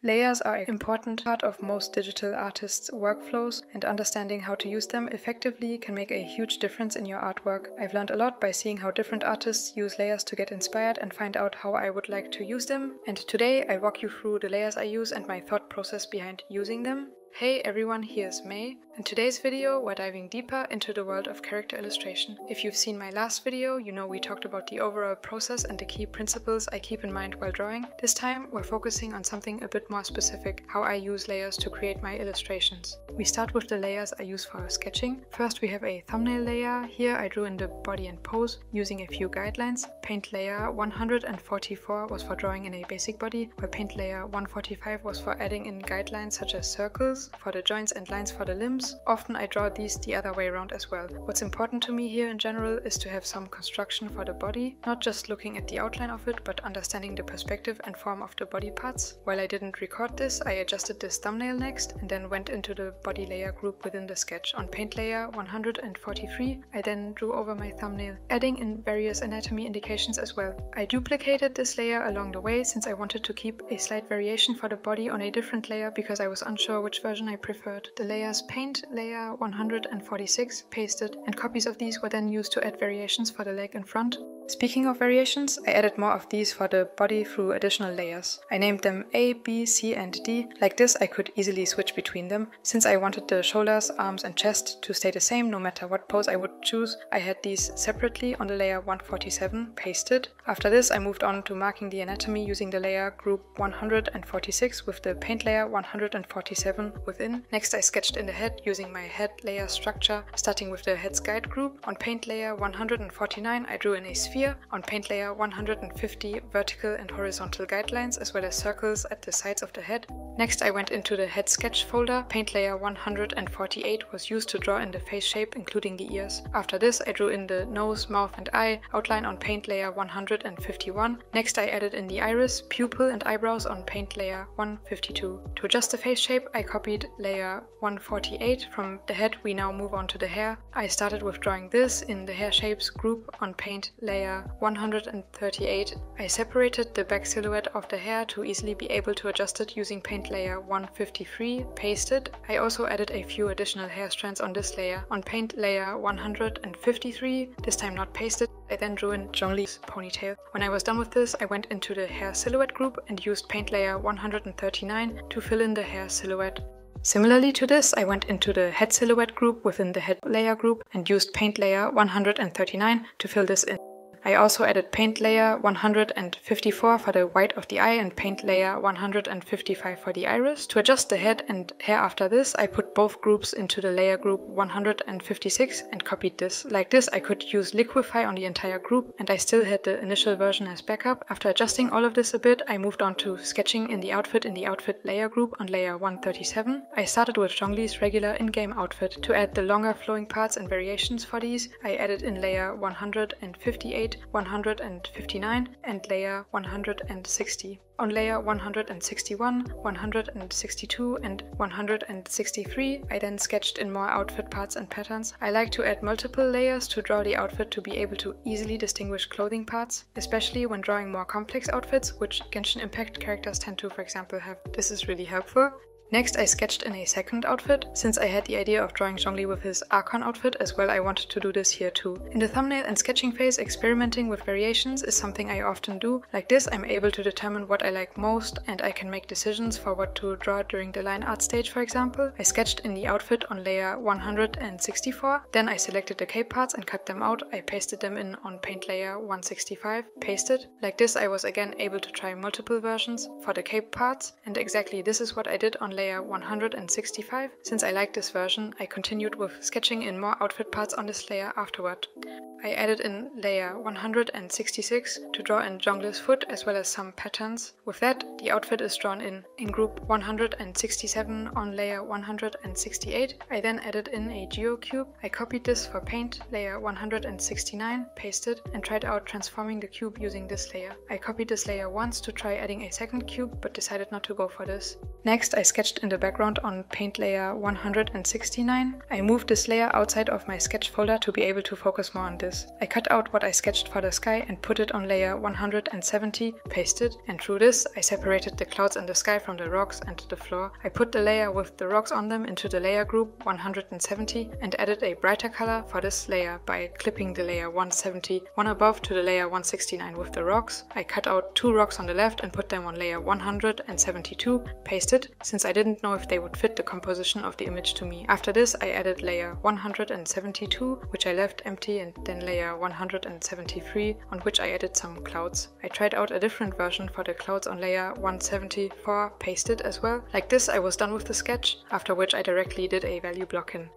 Layers are an important part of most digital artists' workflows, and understanding how to use them effectively can make a huge difference in your artwork. I've learned a lot by seeing how different artists use layers to get inspired and find out how I would like to use them, and today I walk you through the layers I use and my thought process behind using them. Hey everyone, here's May. In today's video, we're diving deeper into the world of character illustration. If you've seen my last video, you know we talked about the overall process and the key principles I keep in mind while drawing. This time, we're focusing on something a bit more specific, how I use layers to create my illustrations. We start with the layers I use for sketching. First, we have a thumbnail layer. Here I drew in the body and pose using a few guidelines. Paint layer 144 was for drawing in a basic body, while paint layer 145 was for adding in guidelines such as circles for the joints and lines for the limbs. Often I draw these the other way around as well. What's important to me here in general is to have some construction for the body, not just looking at the outline of it, but understanding the perspective and form of the body parts. While I didn't record this, I adjusted this thumbnail next and then went into the body layer group within the sketch. On paint layer 143, I then drew over my thumbnail, adding in various anatomy indications as well. I duplicated this layer along the way since I wanted to keep a slight variation for the body on a different layer because I was unsure which version I preferred. The layers paint layer 146 pasted, and copies of these were then used to add variations for the leg and front. Speaking of variations, I added more of these for the body through additional layers. I named them A, B, C and D. Like this I could easily switch between them. Since I wanted the shoulders, arms and chest to stay the same no matter what pose I would choose, I had these separately on the layer 147 pasted. After this I moved on to marking the anatomy using the layer group 146 with the paint layer 147 within. Next I sketched in the head using my head layer structure, starting with the head's guide group. On paint layer 149 I drew in a sphere. On paint layer 150 vertical and horizontal guidelines as well as circles at the sides of the head. Next I went into the head sketch folder. Paint layer 148 was used to draw in the face shape including the ears. After this I drew in the nose, mouth and eye outline on paint layer 151. Next I added in the iris, pupil and eyebrows on paint layer 152. To adjust the face shape I copied layer 148. From the head we now move on to the hair. I started with drawing this in the hair shapes group on paint layer 138. I separated the back silhouette of the hair to easily be able to adjust it using paint layer 153 pasted. I also added a few additional hair strands on this layer. On paint layer 153, this time not pasted, I then drew in Zhongli's ponytail. When I was done with this, I went into the hair silhouette group and used paint layer 139 to fill in the hair silhouette. Similarly to this, I went into the head silhouette group within the head layer group and used paint layer 139 to fill this in. I also added paint layer 154 for the white of the eye and paint layer 155 for the iris. To adjust the head and hair after this, I put both groups into the layer group 156 and copied this. Like this, I could use liquify on the entire group and I still had the initial version as backup. After adjusting all of this a bit, I moved on to sketching in the outfit layer group on layer 137. I started with Zhongli's regular in-game outfit. To add the longer flowing parts and variations for these, I added in layer 158, 159 and layer 160. On layer 161, 162 and 163 I then sketched in more outfit parts and patterns. I like to add multiple layers to draw the outfit to be able to easily distinguish clothing parts, especially when drawing more complex outfits, which Genshin Impact characters tend to, for example, have. This is really helpful. Next I sketched in a second outfit. Since I had the idea of drawing Zhongli with his Archon outfit as well, I wanted to do this here too. In the thumbnail and sketching phase, experimenting with variations is something I often do. Like this, I'm able to determine what I like most and I can make decisions for what to draw during the line art stage, for example. I sketched in the outfit on layer 164, then I selected the cape parts and cut them out. I pasted them in on paint layer 165, pasted. Like this, I was again able to try multiple versions for the cape parts, and exactly this is what I did on layer 165. Since I liked this version, I continued with sketching in more outfit parts on this layer afterward. I added in layer 166 to draw in Zhongli's foot as well as some patterns. With that, the outfit is drawn in group 167 on layer 168. I then added in a geocube. I copied this for paint, layer 169, pasted, and tried out transforming the cube using this layer. I copied this layer once to try adding a second cube, but decided not to go for this. Next, I sketched sketched in the background on paint layer 169. I moved this layer outside of my sketch folder to be able to focus more on this. I cut out what I sketched for the sky and put it on layer 170, pasted, and through this I separated the clouds in the sky from the rocks and the floor. I put the layer with the rocks on them into the layer group 170 and added a brighter color for this layer by clipping the layer 170 one above to the layer 169 with the rocks. I cut out 2 rocks on the left and put them on layer 172, pasted, since I didn't know if they would fit the composition of the image to me. After this I added layer 172, which I left empty, and then layer 173, on which I added some clouds. I tried out a different version for the clouds on layer 174, pasted as well. Like this I was done with the sketch, after which I directly did a value block in.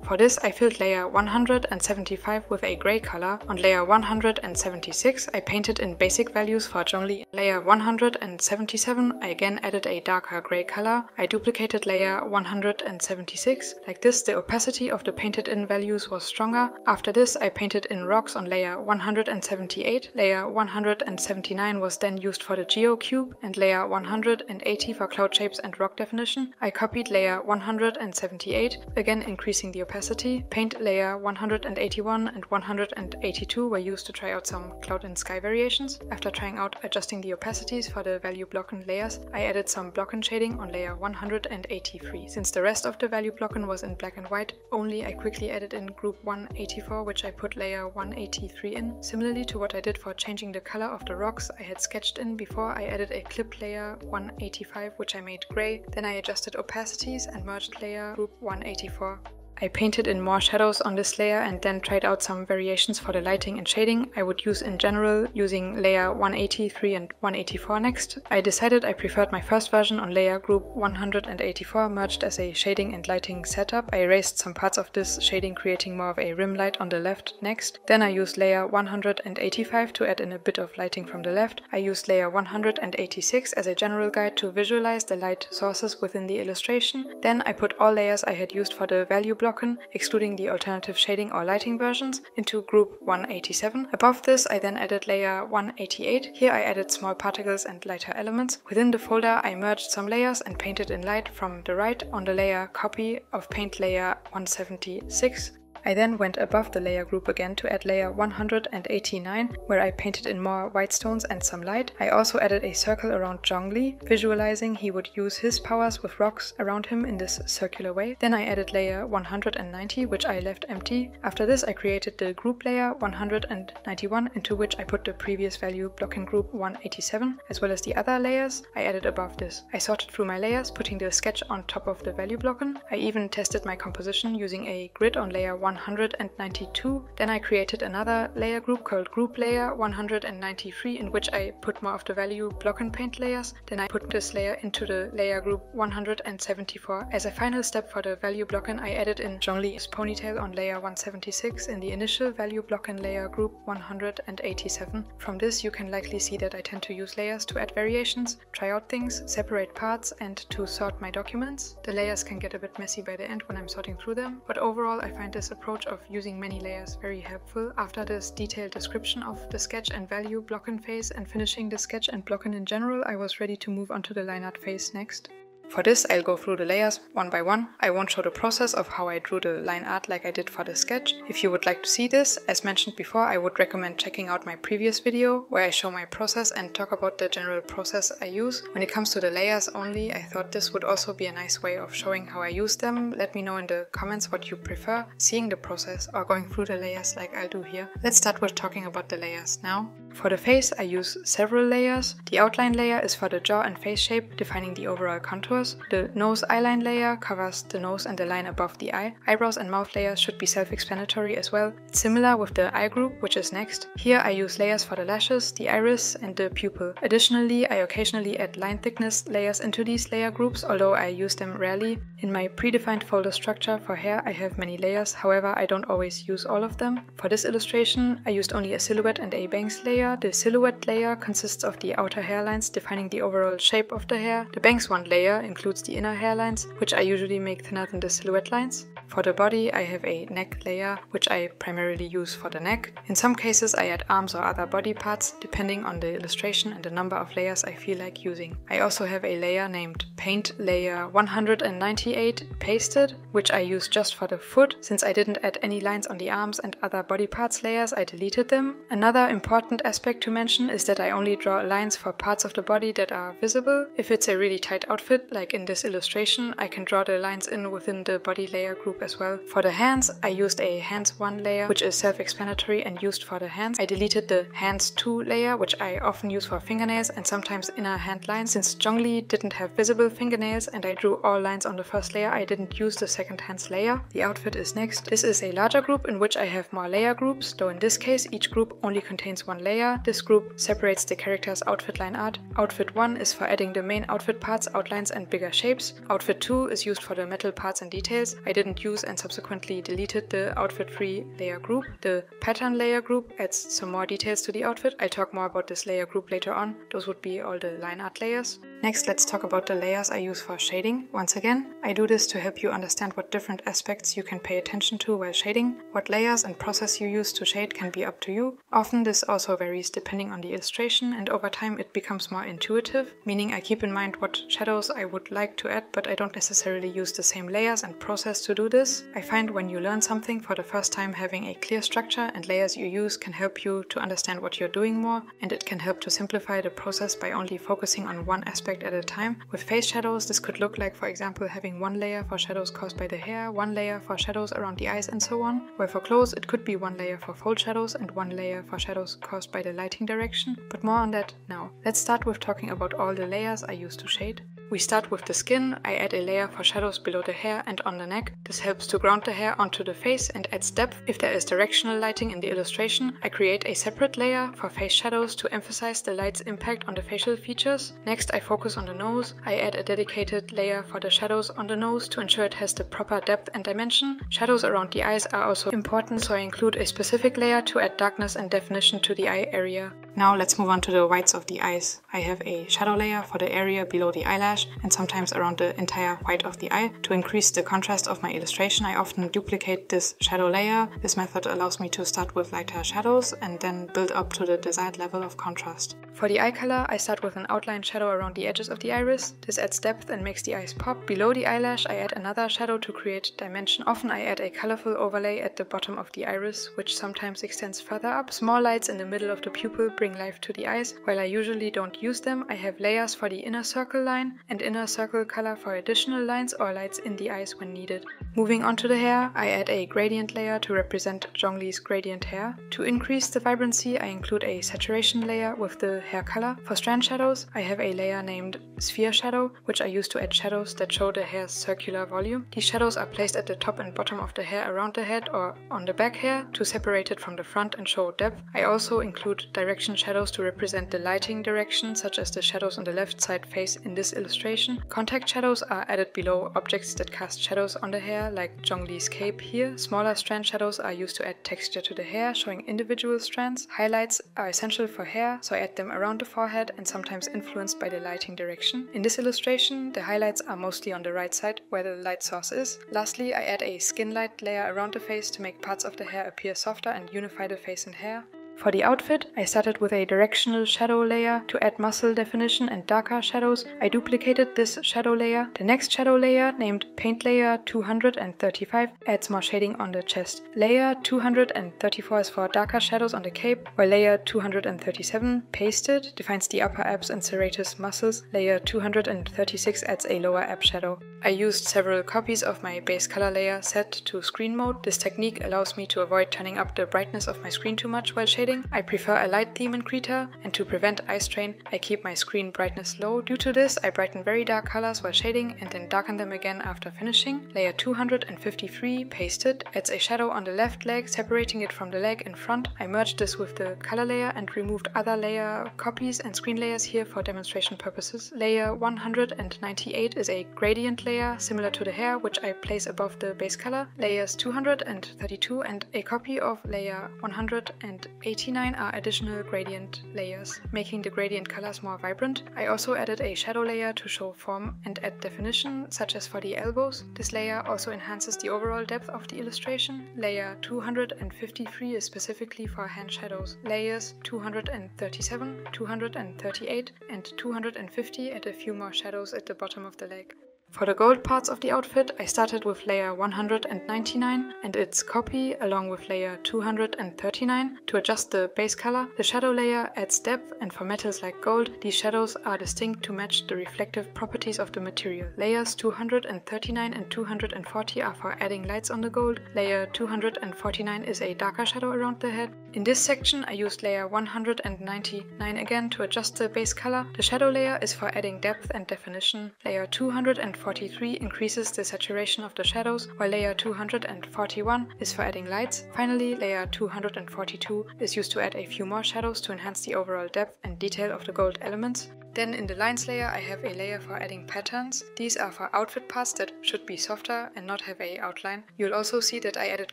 For this I filled layer 175 with a grey color. On layer 176 I painted in basic values for Zhongli. Layer 177 I again added a darker grey color. I duplicated layer 176. Like this the opacity of the painted in values was stronger. After this I painted in rocks on layer 178. Layer 179 was then used for the geocube and layer 180 for cloud shapes and rock definition. I copied layer 178, again increasing the opacity. Paint layer 181 and 182 were used to try out some cloud and sky variations. After trying out adjusting the opacities for the value blocken layers, I added some blocken shading on layer 183. Since the rest of the value blocken was in black and white only, I quickly added in group 184, which I put layer 183 in. Similarly to what I did for changing the color of the rocks I had sketched in before, I added a clip layer 185, which I made gray. Then I adjusted opacities and merged layer group 184. I painted in more shadows on this layer and then tried out some variations for the lighting and shading I would use in general, using layer 183 and 184 next. I decided I preferred my first version on layer group 184 merged as a shading and lighting setup. I erased some parts of this shading, creating more of a rim light on the left next. Then I used layer 185 to add in a bit of lighting from the left. I used layer 186 as a general guide to visualize the light sources within the illustration. Then I put all layers I had used for the value block, excluding the alternative shading or lighting versions, into group 187. Above this I then added layer 188. Here I added small particles and lighter elements. Within the folder I merged some layers and painted in light from the right on the layer copy of paint layer 176. I then went above the layer group again to add layer 189, where I painted in more white stones and some light. I also added a circle around Zhongli, visualizing he would use his powers with rocks around him in this circular way. Then I added layer 190, which I left empty. After this I created the group layer 191, into which I put the previous value blocking group 187, as well as the other layers I added above this. I sorted through my layers, putting the sketch on top of the value blocken. I even tested my composition using a grid on layer 192. Then I created another layer group called group layer 193, in which I put more of the value block and paint layers. Then I put this layer into the layer group 174. As a final step for the value blocken, I added in Zhongli's ponytail on layer 176 in the initial value blocken layer group 187. From this you can likely see that I tend to use layers to add variations, try out things, separate parts, and to sort my documents. The layers can get a bit messy by the end when I'm sorting through them, but overall I find this approach of using many layers very helpful. After this detailed description of the sketch and value blocken phase and finishing the sketch and blocken in general, I was ready to move on to the line art phase next. For this I'll go through the layers one by one. I won't show the process of how I drew the line art like I did for the sketch. If you would like to see this, as mentioned before, I would recommend checking out my previous video where I show my process and talk about the general process I use. When it comes to the layers only, I thought this would also be a nice way of showing how I use them. Let me know in the comments what you prefer, seeing the process or going through the layers like I'll do here. Let's start with talking about the layers now. For the face I use several layers. The outline layer is for the jaw and face shape, defining the overall contours. The nose eyeline layer covers the nose and the line above the eye. Eyebrows and mouth layers should be self-explanatory as well. It's similar with the eye group, which is next. Here I use layers for the lashes, the iris and the pupil. Additionally, I occasionally add line thickness layers into these layer groups, although I use them rarely. In my predefined folder structure for hair I have many layers, however I don't always use all of them. For this illustration I used only a silhouette and a bangs layer. The silhouette layer consists of the outer hairlines defining the overall shape of the hair. The bangs one layer includes the inner hairlines, which I usually make thinner than the silhouette lines. For the body, I have a neck layer, which I primarily use for the neck. In some cases, I add arms or other body parts, depending on the illustration and the number of layers I feel like using. I also have a layer named Paint Layer 198 Pasted, which I use just for the foot. Since I didn't add any lines on the arms and other body parts layers, I deleted them. Another important aspect to mention is that I only draw lines for parts of the body that are visible. If it's a really tight outfit, like in this illustration, I can draw the lines in within the body layer group as well. For the hands, I used a Hands 1 layer, which is self-explanatory and used for the hands. I deleted the Hands 2 layer, which I often use for fingernails and sometimes inner hand lines. Since Zhongli didn't have visible fingernails and I drew all lines on the first layer, I didn't use the second hands layer. The outfit is next. This is a larger group in which I have more layer groups, though in this case each group only contains one layer. This group separates the character's outfit line art. Outfit 1 is for adding the main outfit parts, outlines and bigger shapes. Outfit 2 is used for the metal parts and details. I didn't use and subsequently deleted the outfit 3 layer group. The pattern layer group adds some more details to the outfit. I'll talk more about this layer group later on. Those would be all the line art layers. Next, let's talk about the layers I use for shading. Once again, I do this to help you understand what different aspects you can pay attention to while shading. What layers and process you use to shade can be up to you. Often this also varies depending on the illustration, and over time it becomes more intuitive, meaning I keep in mind what shadows I would like to add, but I don't necessarily use the same layers and process to do this. I find when you learn something for the first time, having a clear structure and layers you use can help you to understand what you're doing more, and it can help to simplify the process by only focusing on one aspect at a time. With face shadows, this could look like, for example, having one layer for shadows caused by the hair, one layer for shadows around the eyes and so on. Where for clothes, it could be one layer for fold shadows and one layer for shadows caused by the lighting direction, but more on that now. Let's start with talking about all the layers I use to shade. We start with the skin. I add a layer for shadows below the hair and on the neck. This helps to ground the hair onto the face and adds depth. If there is directional lighting in the illustration, I create a separate layer for face shadows to emphasize the light's impact on the facial features. Next, I focus on the nose. I add a dedicated layer for the shadows on the nose to ensure it has the proper depth and dimension. Shadows around the eyes are also important, so I include a specific layer to add darkness and definition to the eye area. Now let's move on to the whites of the eyes. I have a shadow layer for the area below the eyelash and sometimes around the entire white of the eye. To increase the contrast of my illustration, I often duplicate this shadow layer. This method allows me to start with lighter shadows and then build up to the desired level of contrast. For the eye color, I start with an outline shadow around the edges of the iris. This adds depth and makes the eyes pop. Below the eyelash, I add another shadow to create dimension. Often I add a colorful overlay at the bottom of the iris, which sometimes extends further up. Small lights in the middle of the pupil bring life to the eyes. While I usually don't use them, I have layers for the inner circle line and inner circle color for additional lines or lights in the eyes when needed. Moving on to the hair, I add a gradient layer to represent Zhongli's gradient hair. To increase the vibrancy, I include a saturation layer with the hair color. For strand shadows, I have a layer named Sphere Shadow, which I use to add shadows that show the hair's circular volume. These shadows are placed at the top and bottom of the hair around the head or on the back hair to separate it from the front and show depth. I also include direction shadows to represent the lighting direction, such as the shadows on the left side face in this illustration. Contact shadows are added below objects that cast shadows on the hair, like Zhongli's cape here. Smaller strand shadows are used to add texture to the hair, showing individual strands. Highlights are essential for hair, so I add them around the forehead and sometimes influenced by the lighting direction. In this illustration, the highlights are mostly on the right side, where the light source is. Lastly, I add a skin light layer around the face to make parts of the hair appear softer and unify the face and hair. For the outfit, I started with a directional shadow layer to add muscle definition and darker shadows. I duplicated this shadow layer. The next shadow layer, named Paint Layer 235, adds more shading on the chest. Layer 234 is for darker shadows on the cape, while layer 237, Pasted, defines the upper abs and serratus muscles. Layer 236 adds a lower ab shadow. I used several copies of my base color layer set to screen mode. This technique allows me to avoid turning up the brightness of my screen too much while shading. I prefer a light theme in Krita, and to prevent eye strain, I keep my screen brightness low. Due to this, I brighten very dark colors while shading and then darken them again after finishing. Layer 253, Pasted, adds a shadow on the left leg, separating it from the leg in front. I merged this with the color layer and removed other layer copies and screen layers here for demonstration purposes. Layer 198 is a gradient layer similar to the hair, which I place above the base color. Layers 232 and a copy of layer 180 89 are additional gradient layers, making the gradient colors more vibrant. I also added a shadow layer to show form and add definition, such as for the elbows. This layer also enhances the overall depth of the illustration. Layer 253 is specifically for hand shadows. Layers 237, 238 and 250 add a few more shadows at the bottom of the leg. For the gold parts of the outfit, I started with layer 199 and its copy along with layer 239 to adjust the base color. The shadow layer adds depth, and for metals like gold, these shadows are distinct to match the reflective properties of the material. Layers 239 and 240 are for adding lights on the gold. Layer 249 is a darker shadow around the head. In this section, I used layer 199 again to adjust the base color. The shadow layer is for adding depth and definition. Layer 243 increases the saturation of the shadows, while layer 241 is for adding lights. Finally, layer 242 is used to add a few more shadows to enhance the overall depth and detail of the gold elements. Then in the lines layer I have a layer for adding patterns. These are for outfit parts that should be softer and not have a outline. You'll also see that I added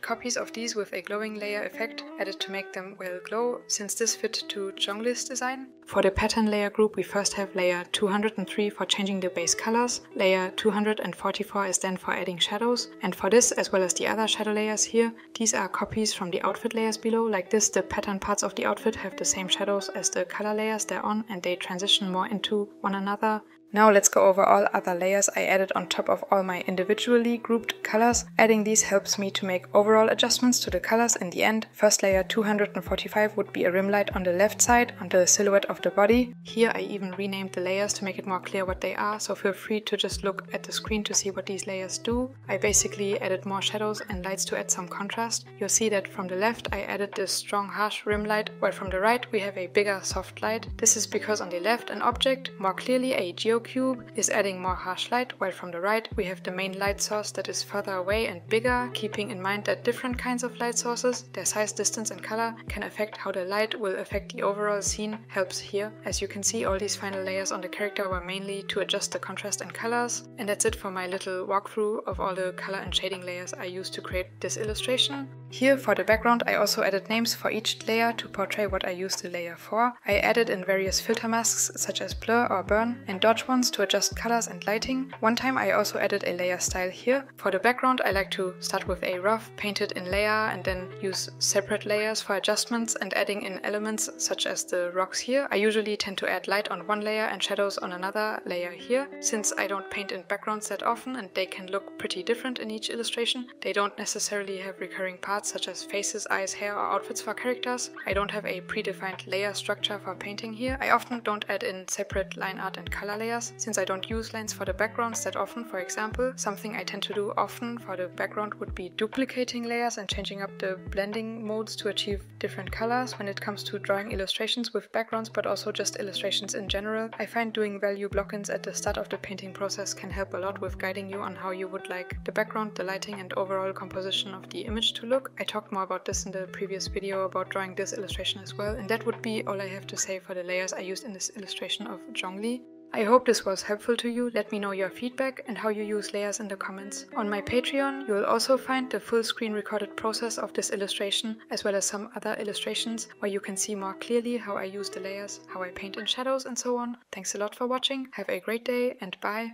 copies of these with a glowing layer effect added to make them well glow, since this fit to Zhongli's design. For the pattern layer group we first have layer 203 for changing the base colors, layer 244 is then for adding shadows, and for this as well as the other shadow layers here, these are copies from the outfit layers below. Like this, the pattern parts of the outfit have the same shadows as the color layers they're on, and they transition more into one another. Now let's go over all other layers I added on top of all my individually grouped colors. Adding these helps me to make overall adjustments to the colors in the end. First layer 245 would be a rim light on the left side on the silhouette of the body. Here I even renamed the layers to make it more clear what they are, so feel free to just look at the screen to see what these layers do. I basically added more shadows and lights to add some contrast. You'll see that from the left I added this strong harsh rim light, while from the right we have a bigger soft light. This is because on the left an object, more clearly a geocube, is adding more harsh light, while from the right we have the main light source that is further away and bigger, keeping in mind that different kinds of light sources, their size, distance and color, can affect how the light will affect the overall scene helps here. As you can see, all these final layers on the character were mainly to adjust the contrast and colors. And that's it for my little walkthrough of all the color and shading layers I used to create this illustration. Here for the background I also added names for each layer to portray what I used the layer for. I added in various filter masks such as blur or burn and dodge ones to adjust colors and lighting. One time I also added a layer style here. For the background I like to start with a rough, paint it in layer and then use separate layers for adjustments and adding in elements such as the rocks here. I usually tend to add light on one layer and shadows on another layer here. Since I don't paint in backgrounds that often and they can look pretty different in each illustration, they don't necessarily have recurring parts such as faces, eyes, hair or outfits for characters. I don't have a predefined layer structure for painting here. I often don't add in separate line art and color layers since I don't use lines for the backgrounds that often. For example, something I tend to do often for the background would be duplicating layers and changing up the blending modes to achieve different colors. When it comes to drawing illustrations with backgrounds but also just illustrations in general, I find doing value block-ins at the start of the painting process can help a lot with guiding you on how you would like the background, the lighting and overall composition of the image to look. I talked more about this in the previous video about drawing this illustration as well, and that would be all I have to say for the layers I used in this illustration of Zhongli. I hope this was helpful to you. Let me know your feedback and how you use layers in the comments. On my Patreon you will also find the full screen recorded process of this illustration as well as some other illustrations where you can see more clearly how I use the layers, how I paint in shadows and so on. Thanks a lot for watching, have a great day and bye!